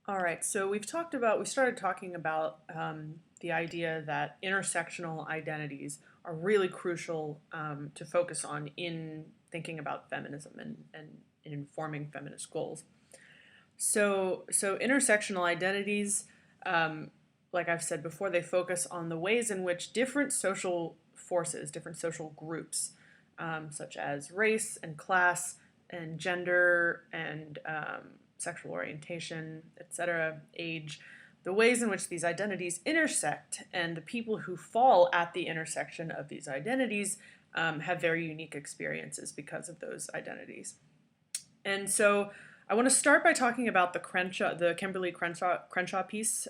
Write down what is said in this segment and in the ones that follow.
All right, so we started talking about the idea that intersectional identities are really crucial to focus on in thinking about feminism and in informing feminist goals. So intersectional identities, um, like I've said before, they focus on the ways in which different social forces, different social groups, such as race and class and gender and sexual orientation, etc., age, the ways in which these identities intersect and the people who fall at the intersection of these identities have very unique experiences because of those identities. And so I want to start by talking about the Kimberly Crenshaw piece,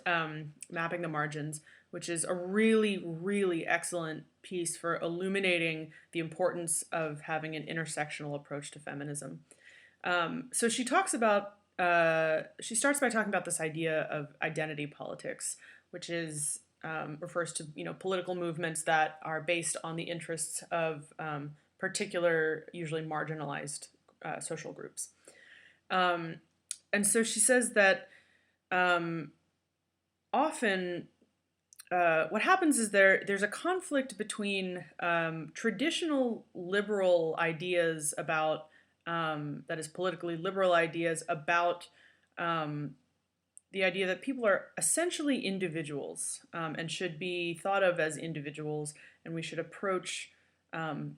Mapping the Margins, which is a really, really excellent piece for illuminating the importance of having an intersectional approach to feminism. So she starts by talking about this idea of identity politics, which is refers to political movements that are based on the interests of particular, usually marginalized social groups. Um, and so she says that um, often what happens is there's a conflict between traditional liberal ideas about that is politically liberal ideas about um, the idea that people are essentially individuals and should be thought of as individuals, and we should approach um,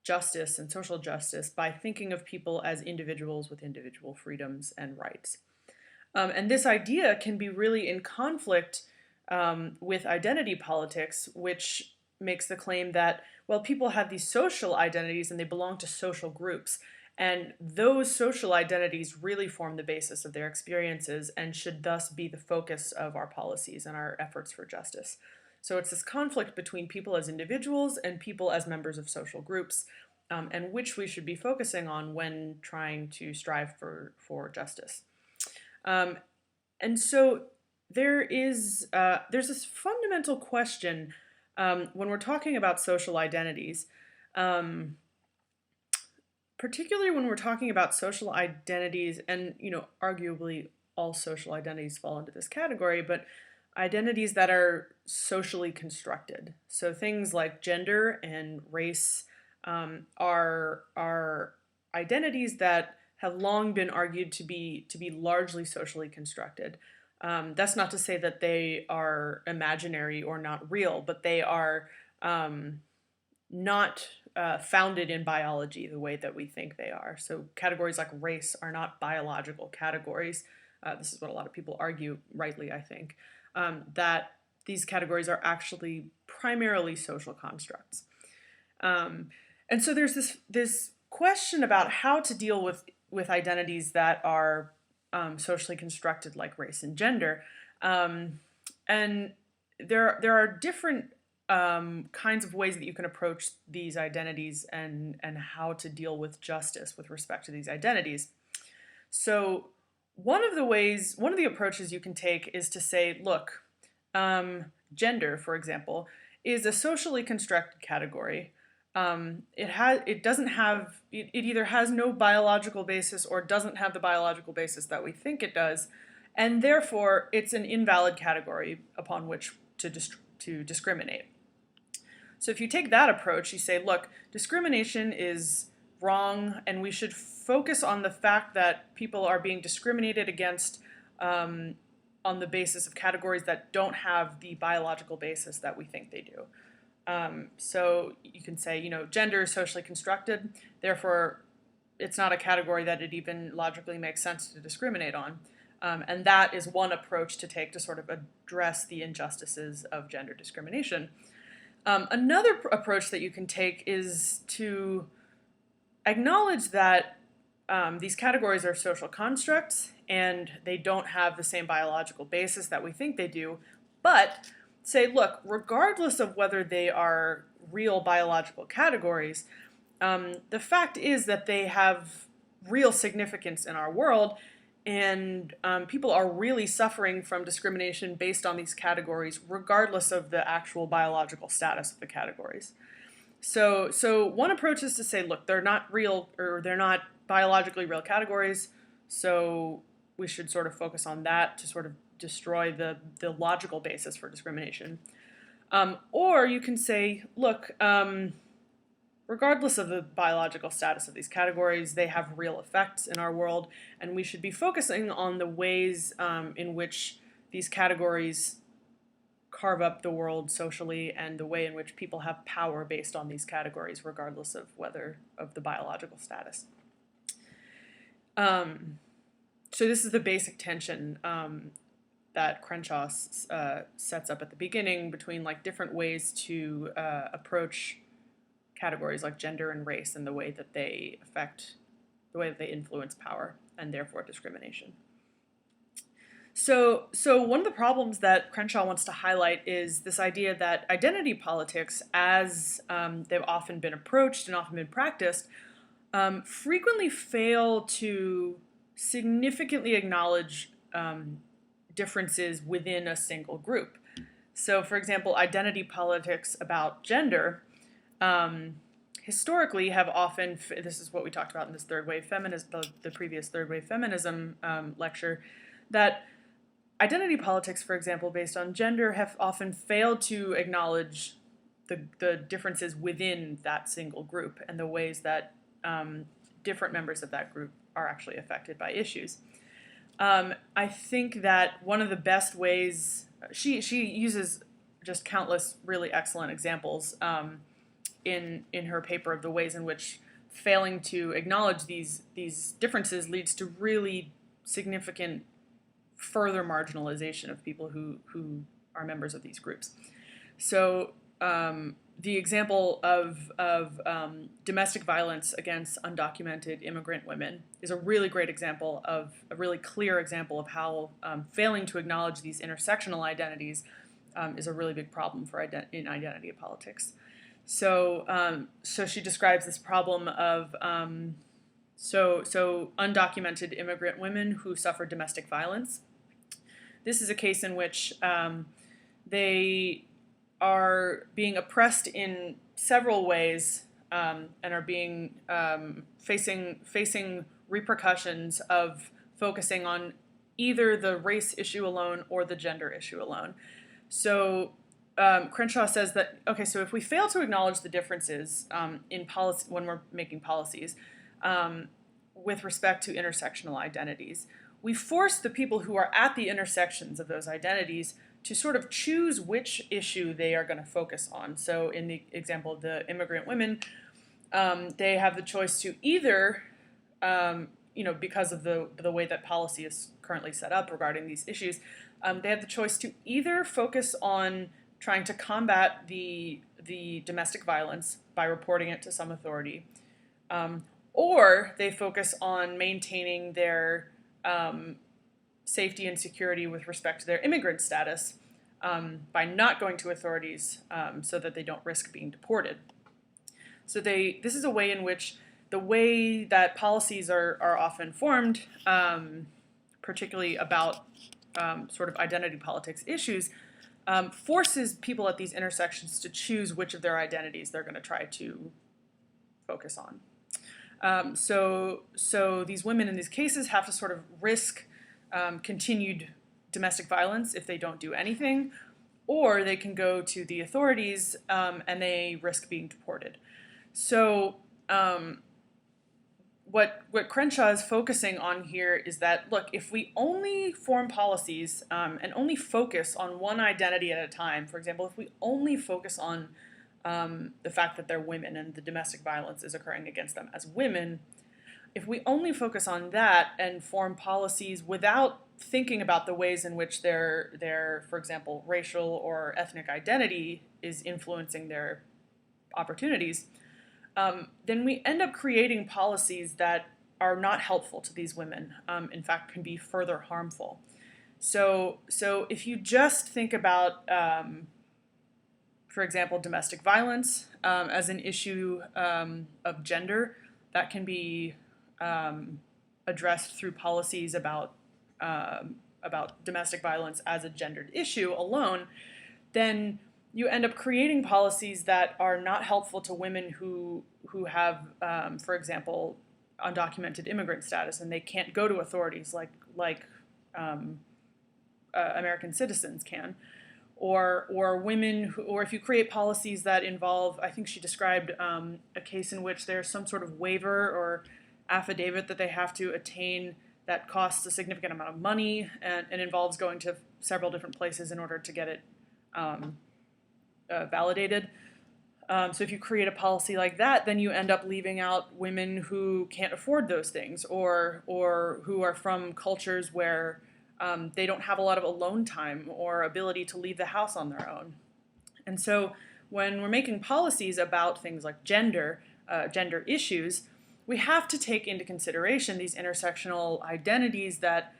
justice and social justice by thinking of people as individuals with individual freedoms and rights. And this idea can be really in conflict with identity politics, which makes the claim that, well, people have these social identities and they belong to social groups. And those social identities really form the basis of their experiences and should thus be the focus of our policies and our efforts for justice. So it's this conflict between people as individuals and people as members of social groups, and which we should be focusing on when trying to strive for justice. Um, and so there's this fundamental question when we're talking about social identities, um, particularly when we're talking about social identities, and arguably all social identities fall into this category, but identities that are socially constructed. So things like gender and race are identities that have long been argued to be largely socially constructed. That's not to say that they are imaginary or not real, but they are not founded in biology the way that we think they are. So categories like race are not biological categories. This is what a lot of people argue, rightly, I think, that these categories are actually primarily social constructs. Um, and so there's this question about how to deal with identities that are socially constructed, like race and gender, and there are different kinds of ways that you can approach these identities and how to deal with justice with respect to these identities. So one of the approaches you can take is to say, look, gender, for example, is a socially constructed category. It doesn't have it either has no biological basis or doesn't have the biological basis that we think it does, and therefore it's an invalid category upon which to discriminate. So if you take that approach, you say, look, discrimination is wrong, and we should focus on the fact that people are being discriminated against on the basis of categories that don't have the biological basis that we think they do. So you can say, gender is socially constructed, therefore it's not a category that it even logically makes sense to discriminate on. And that is one approach to take to sort of address the injustices of gender discrimination. Another approach that you can take is to acknowledge that these categories are social constructs and they don't have the same biological basis that we think they do, but say, look, regardless of whether they are real biological categories, the fact is that they have real significance in our world, and people are really suffering from discrimination based on these categories, regardless of the actual biological status of the categories. So one approach is to say, look, they're not real, or they're not biologically real categories, so we should sort of focus on that to sort of destroy the logical basis for discrimination. Or you can say, look, regardless of the biological status of these categories, they have real effects in our world, and we should be focusing on the ways in which these categories carve up the world socially and the way in which people have power based on these categories, regardless of the biological status. So this is the basic tension that Crenshaw sets up at the beginning between like different ways to approach categories like gender and race and the way that they influence power and therefore discrimination. So one of the problems that Crenshaw wants to highlight is this idea that identity politics, as they've often been approached and often been practiced, frequently fail to significantly acknowledge differences within a single group. So, for example, identity politics about gender historically have often, this is what we talked about in this third wave feminism, the previous third wave feminism lecture, that identity politics, for example, based on gender, have often failed to acknowledge the differences within that single group and the ways that different members of that group are actually affected by issues. I think that one of the best ways, she uses just countless really excellent examples in her paper of the ways in which failing to acknowledge these differences leads to really significant further marginalization of people who are members of these groups. So the example of domestic violence against undocumented immigrant women is a really great example of a really clear example of how failing to acknowledge these intersectional identities is a really big problem in identity politics. So she describes this problem of so undocumented immigrant women who suffer domestic violence. This is a case in which they are being oppressed in several ways and are being facing repercussions of focusing on either the race issue alone or the gender issue alone. So Crenshaw says that, okay, so if we fail to acknowledge the differences in policy when we're making policies with respect to intersectional identities, we force the people who are at the intersections of those identities to sort of choose which issue they are going to focus on. So in the example of the immigrant women, they have the choice to either, because of the way that policy is currently set up regarding these issues, they have the choice to either focus on trying to combat the domestic violence by reporting it to some authority, or they focus on maintaining their safety and security with respect to their immigrant status by not going to authorities so that they don't risk being deported. So this is a way in which the way that policies are often formed, particularly about sort of identity politics issues, forces people at these intersections to choose which of their identities they're going to try to focus on. So these women in these cases have to sort of risk continued domestic violence if they don't do anything, or they can go to the authorities and they risk being deported. So what Crenshaw is focusing on here is that, look, if we only form policies and only focus on one identity at a time, for example, if we only focus on the fact that they're women and the domestic violence is occurring against them as women, if we only focus on that and form policies without thinking about the ways in which their, for example, racial or ethnic identity is influencing their opportunities, then we end up creating policies that are not helpful to these women, in fact, can be further harmful. So if you just think about, for example, domestic violence as an issue of gender, that can be addressed through policies about domestic violence as a gendered issue alone, then you end up creating policies that are not helpful to women who have, for example, undocumented immigrant status, and they can't go to authorities like American citizens can, or women who, or if you create policies that involve, I think she described a case in which there's some sort of waiver or affidavit that they have to attain that costs a significant amount of money and involves going to several different places in order to get it validated. So if you create a policy like that, then you end up leaving out women who can't afford those things, or who are from cultures where they don't have a lot of alone time or ability to leave the house on their own. And so when we're making policies about things like gender issues, we have to take into consideration these intersectional identities that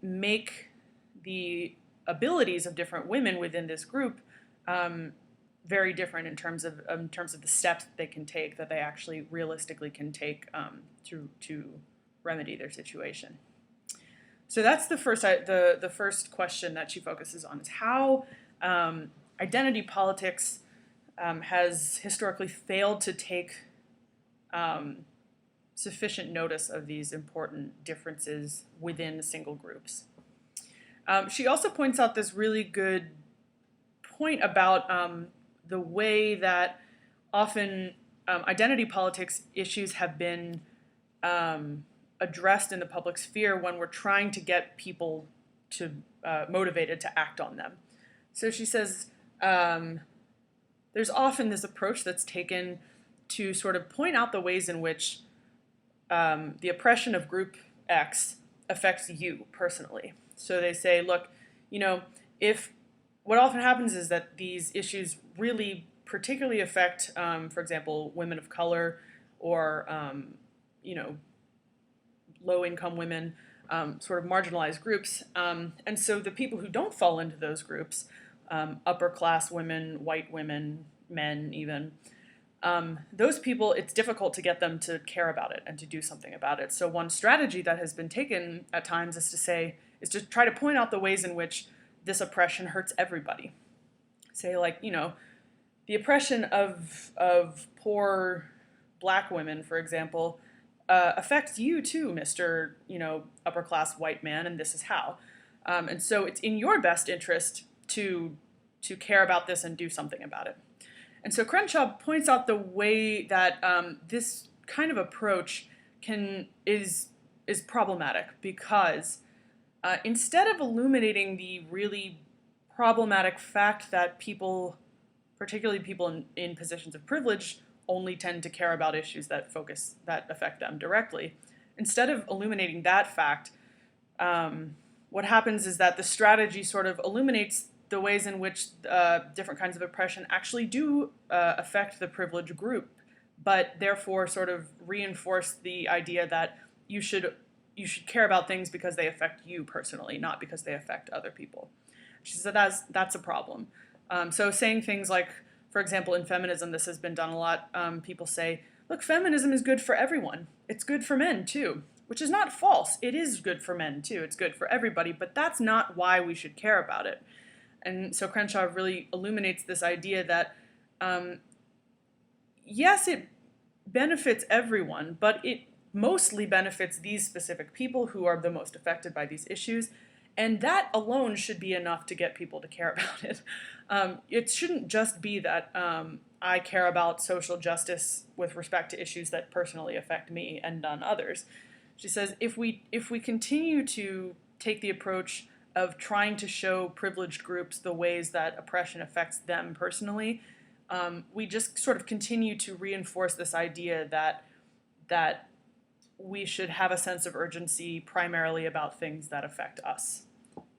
make the abilities of different women within this group very different in terms of the steps that they can take, that they actually realistically can take to remedy their situation. So that's the first question that she focuses on, is how identity politics has historically failed to take sufficient notice of these important differences within single groups. She also points out this really good point about the way that often identity politics issues have been addressed in the public sphere when we're trying to get people to motivated to act on them. So she says there's often this approach that's taken to sort of point out the ways in which the oppression of group X affects you personally. So they say, look, if what often happens is that these issues really particularly affect, for example, women of color or, low-income women, sort of marginalized groups. And so the people who don't fall into those groups, upper-class women, white women, men even, those people, it's difficult to get them to care about it and to do something about it. So one strategy that has been taken at times is to try to point out the ways in which this oppression hurts everybody. Say, the oppression of poor black women, for example, affects you too, Mr. Upper class white man, and this is how. And so it's in your best interest to care about this and do something about it. And so Crenshaw points out the way that this kind of approach is problematic, because instead of illuminating the really problematic fact that people, particularly people in positions of privilege, only tend to care about issues that affect them directly, instead of illuminating that fact, what happens is that the strategy sort of illuminates the ways in which different kinds of oppression actually do affect the privileged group, but therefore sort of reinforce the idea that you should care about things because they affect you personally, not because they affect other people. She said that's a problem. So saying things like, for example, in feminism, this has been done a lot. People say, look, feminism is good for everyone. It's good for men too, which is not false. It is good for men too. It's good for everybody, but that's not why we should care about it. And so Crenshaw really illuminates this idea that, yes, it benefits everyone, but it mostly benefits these specific people who are the most affected by these issues, and that alone should be enough to get people to care about it. It shouldn't just be that I care about social justice with respect to issues that personally affect me and none others. She says if we continue to take the approach of trying to show privileged groups the ways that oppression affects them personally, we just sort of continue to reinforce this idea that we should have a sense of urgency primarily about things that affect us.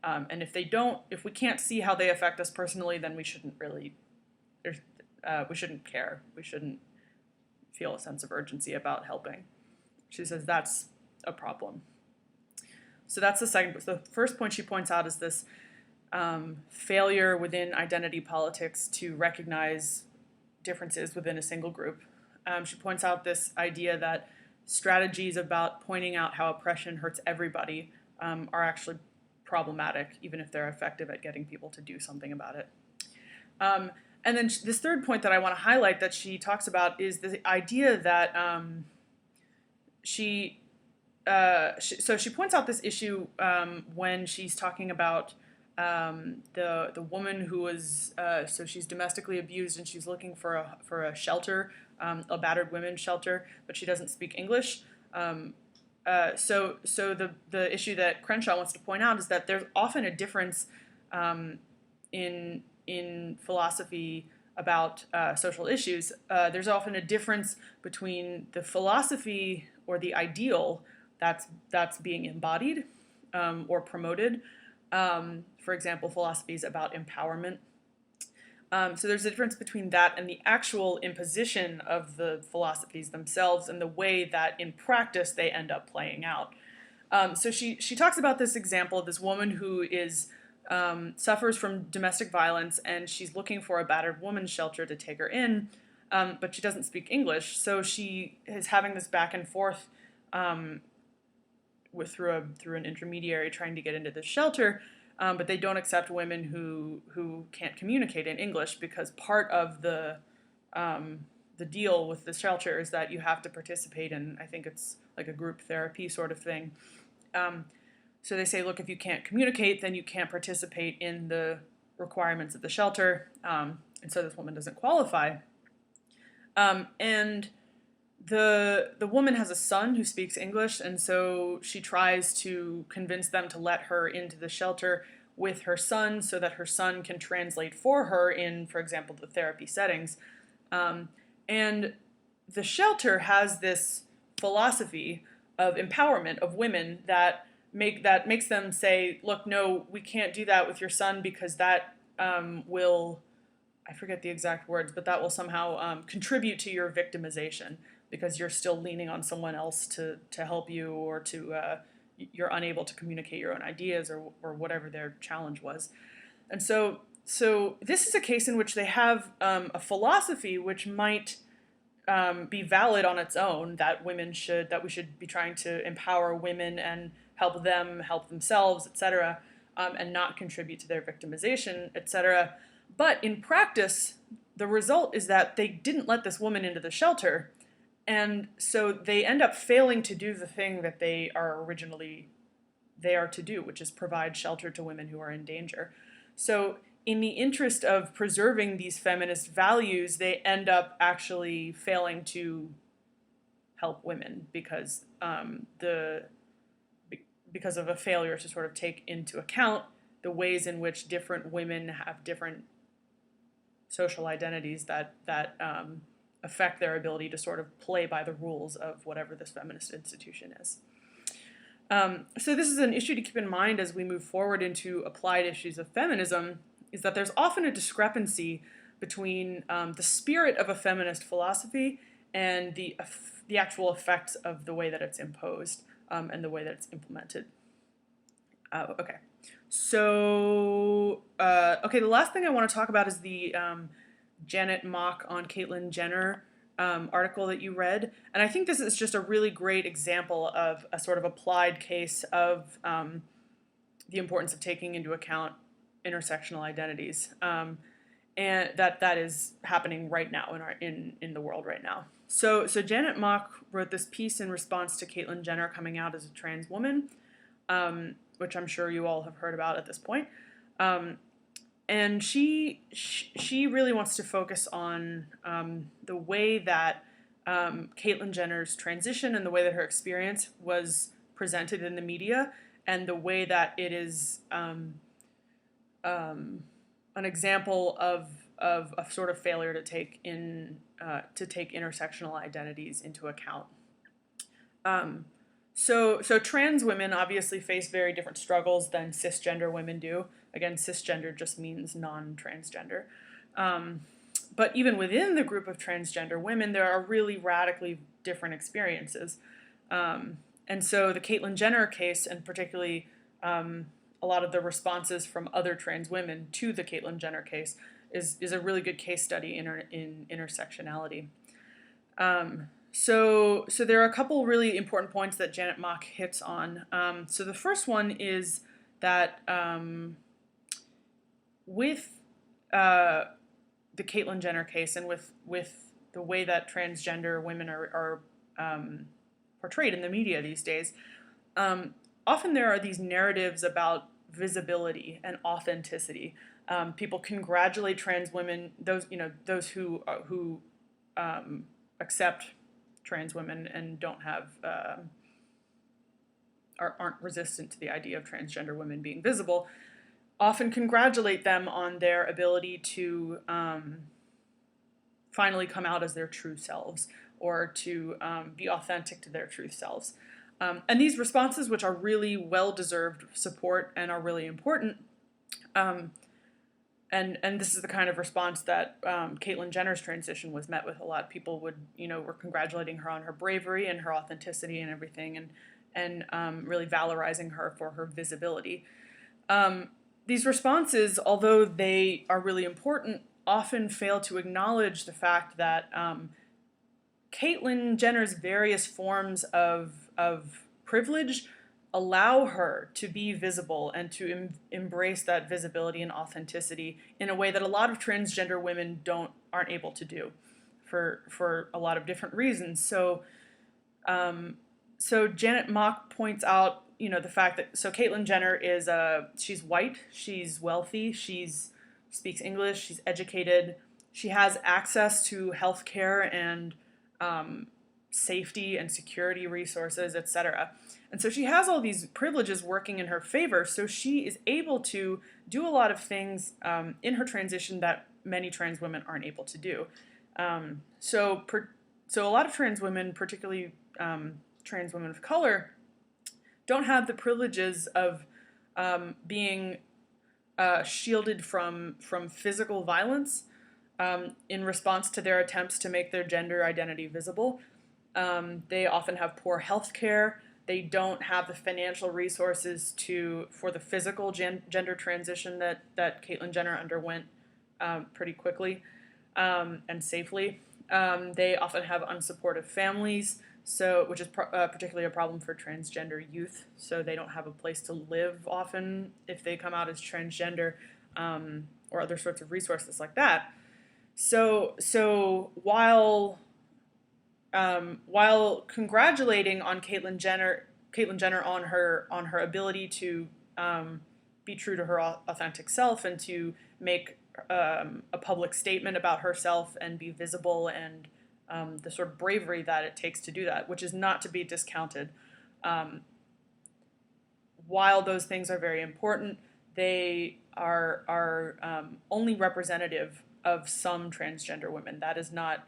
And if we can't see how they affect us personally, then we shouldn't care. We shouldn't feel a sense of urgency about helping. She says that's a problem. So that's the second. The first point she points out is this failure within identity politics to recognize differences within a single group. She points out this idea that strategies about pointing out how oppression hurts everybody are actually problematic, even if they're effective at getting people to do something about it. And then this third point that I want to highlight that she talks about is the idea that she so she points out this issue when she's talking about the woman who was so she's domestically abused and she's looking for a shelter, a battered women's shelter, but she doesn't speak English. So the issue that Crenshaw wants to point out is that there's often a difference in philosophy about social issues. There's often a difference between the philosophy or the ideal that's being embodied or promoted. For example, philosophy is about empowerment. So there's a difference between that and the actual imposition of the philosophies themselves and the way that in practice they end up playing out. So she talks about this example of this woman who is suffers from domestic violence and she's looking for a battered woman's shelter to take her in, but she doesn't speak English. So she is having this back and forth through an intermediary trying to get into the shelter, but they don't accept women who can't communicate in English because part of the deal with the shelter is that you have to participate in, I think it's like a group therapy sort of thing. So they say, look, if you can't communicate, then you can't participate in the requirements of the shelter, and so this woman doesn't qualify. And the woman has a son who speaks English, and so she tries to convince them to let her into the shelter with her son so that her son can translate for her in, for example, the therapy settings. And the shelter has this philosophy of empowerment of women that makes them say, look, no, we can't do that with your son because that will, I forget the exact words, but that will somehow contribute to your victimization because you're still leaning on someone else to help you, or to you're unable to communicate your own ideas, or whatever their challenge was. And so this is a case in which they have a philosophy which might be valid on its own, that we should be trying to empower women and help them help themselves, etc., and not contribute to their victimization, etc. But in practice, the result is that they didn't let this woman into the shelter, and so they end up failing to do the thing that they are originally there to do, which is provide shelter to women who are in danger. So in the interest of preserving these feminist values, they end up actually failing to help women because because of a failure to sort of take into account the ways in which different women have different social identities that affect their ability to sort of play by the rules of whatever this feminist institution is. So this is an issue to keep in mind as we move forward into applied issues of feminism, is that there's often a discrepancy between the spirit of a feminist philosophy and the actual effects of the way that it's imposed and the way that it's implemented. Okay. So, the last thing I want to talk about is the Janet Mock on Caitlyn Jenner article that you read. And I think this is just a really great example of a sort of applied case of the importance of taking into account intersectional identities. And that is happening right now in the world right now. So Janet Mock wrote this piece in response to Caitlyn Jenner coming out as a trans woman, which I'm sure you all have heard about at this point. And she really wants to focus on the way that Caitlyn Jenner's transition and the way that her experience was presented in the media, and the way that it is an example of a sort of failure to take intersectional identities into account. So trans women obviously face very different struggles than cisgender women do. Again, cisgender just means non-transgender. But even within the group of transgender women, there are really radically different experiences. And so the Caitlyn Jenner case, and particularly a lot of the responses from other trans women to the Caitlyn Jenner case, is a really good case study in intersectionality. So there are a couple really important points that Janet Mock hits on. So the first one is that with the Caitlyn Jenner case, and with the way that transgender women are portrayed in the media these days, often there are these narratives about visibility and authenticity. People congratulate trans women, those who accept trans women and don't have aren't resistant to the idea of transgender women being visible, often congratulate them on their ability to finally come out as their true selves, or to be authentic to their true selves. And these responses, which are really well-deserved support and are really important, and this is the kind of response that Caitlyn Jenner's transition was met with. A lot of people were congratulating her on her bravery and her authenticity and everything, and really valorizing her for her visibility. These responses, although they are really important, often fail to acknowledge the fact that Caitlyn Jenner's various forms of privilege allow her to be visible and to embrace that visibility and authenticity in a way that a lot of transgender women aren't able to do, for a lot of different reasons. So Janet Mock points out, the fact that Caitlyn Jenner she's white, she's wealthy, speaks English, she's educated, she has access to healthcare and safety and security resources, etc. And so she has all these privileges working in her favor, so she is able to do a lot of things in her transition that many trans women aren't able to do. So a lot of trans women, particularly trans women of color, don't have the privileges of being shielded from physical violence in response to their attempts to make their gender identity visible. They often have poor health care. They don't have the financial resources for the physical gender transition that Caitlyn Jenner underwent pretty quickly and safely. They often have unsupportive families, which is particularly a problem for transgender youth. So they don't have a place to live often if they come out as transgender, or other sorts of resources like that. So while congratulating on Caitlyn Jenner on her ability to be true to her authentic self and to make a public statement about herself and be visible, and the sort of bravery that it takes to do that, which is not to be discounted. While those things are very important, they are only representative of some transgender women. That is not.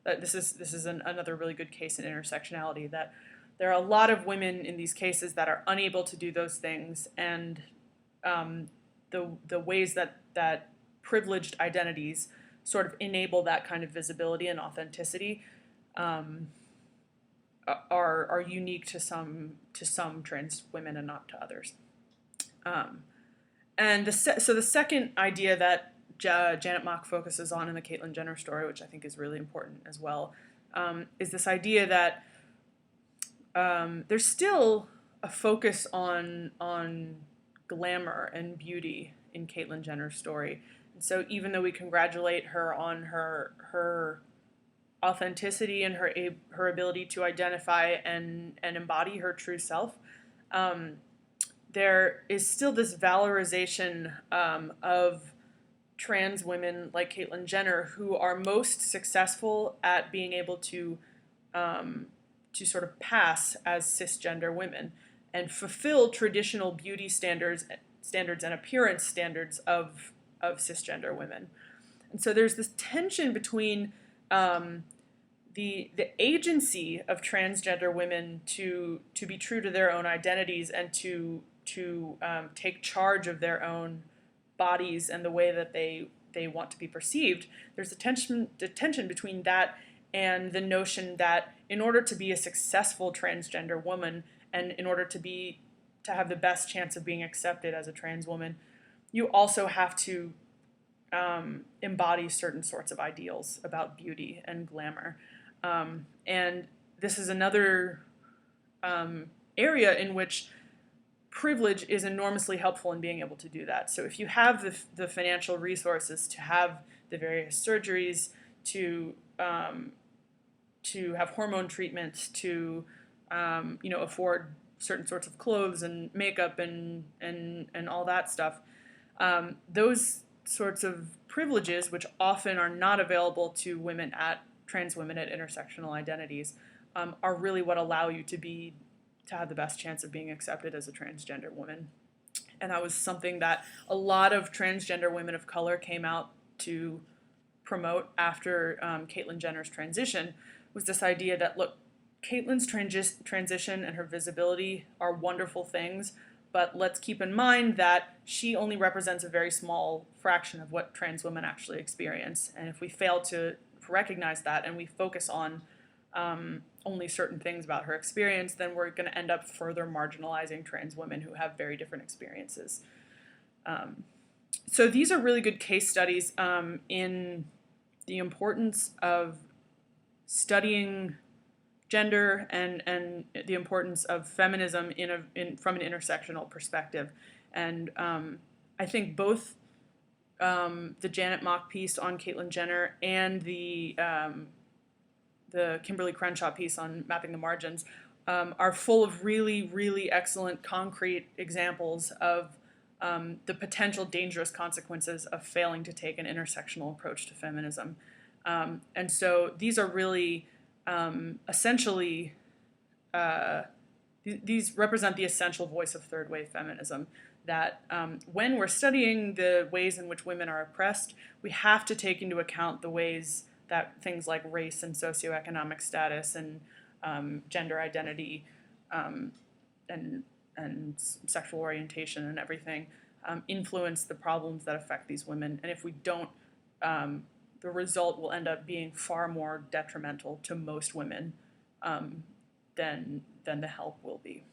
This is another really good case in intersectionality, that there are a lot of women in these cases that are unable to do those things, and the ways that privileged identities sort of enable that kind of visibility and authenticity are unique to some trans women and not to others. And the second idea that Janet Mock focuses on in the Caitlyn Jenner story, which I think is really important as well, is this idea that there's still a focus on glamour and beauty in Caitlyn Jenner's story. And so even though we congratulate her on her authenticity and her ability to identify and embody her true self, there is still this valorization of trans women like Caitlyn Jenner, who are most successful at being able to sort of pass as cisgender women and fulfill traditional beauty standards and appearance standards of cisgender women. And so there's this tension between the agency of transgender women to be true to their own identities and to take charge of their own bodies and the way that they want to be perceived. There's a tension between that and the notion that in order to be a successful transgender woman, and in order to have the best chance of being accepted as a trans woman, you also have to embody certain sorts of ideals about beauty and glamour. And this is another area in which privilege is enormously helpful in being able to do that. So if you have the financial resources to have the various surgeries, to have hormone treatments, to afford certain sorts of clothes and makeup and all that stuff. Those sorts of privileges, which often are not available to trans women at intersectional identities, are really what allow you to have the best chance of being accepted as a transgender woman. And that was something that a lot of transgender women of color came out to promote after Caitlyn Jenner's transition, was this idea that, look, Caitlyn's transition and her visibility are wonderful things, but let's keep in mind that she only represents a very small fraction of what trans women actually experience. And if we fail to recognize that and we focus on only certain things about her experience, then we're going to end up further marginalizing trans women who have very different experiences. So these are really good case studies in the importance of studying gender and the importance of feminism from an intersectional perspective. And I think both the Janet Mock piece on Caitlyn Jenner and the Kimberly Crenshaw piece on mapping the margins are full of really, really excellent concrete examples of the potential dangerous consequences of failing to take an intersectional approach to feminism. And so these are really essentially, these represent the essential voice of third wave feminism, that when we're studying the ways in which women are oppressed, we have to take into account the ways that things like race and socioeconomic status and gender identity and sexual orientation and everything influence the problems that affect these women. And if we don't, the result will end up being far more detrimental to most women than the help will be.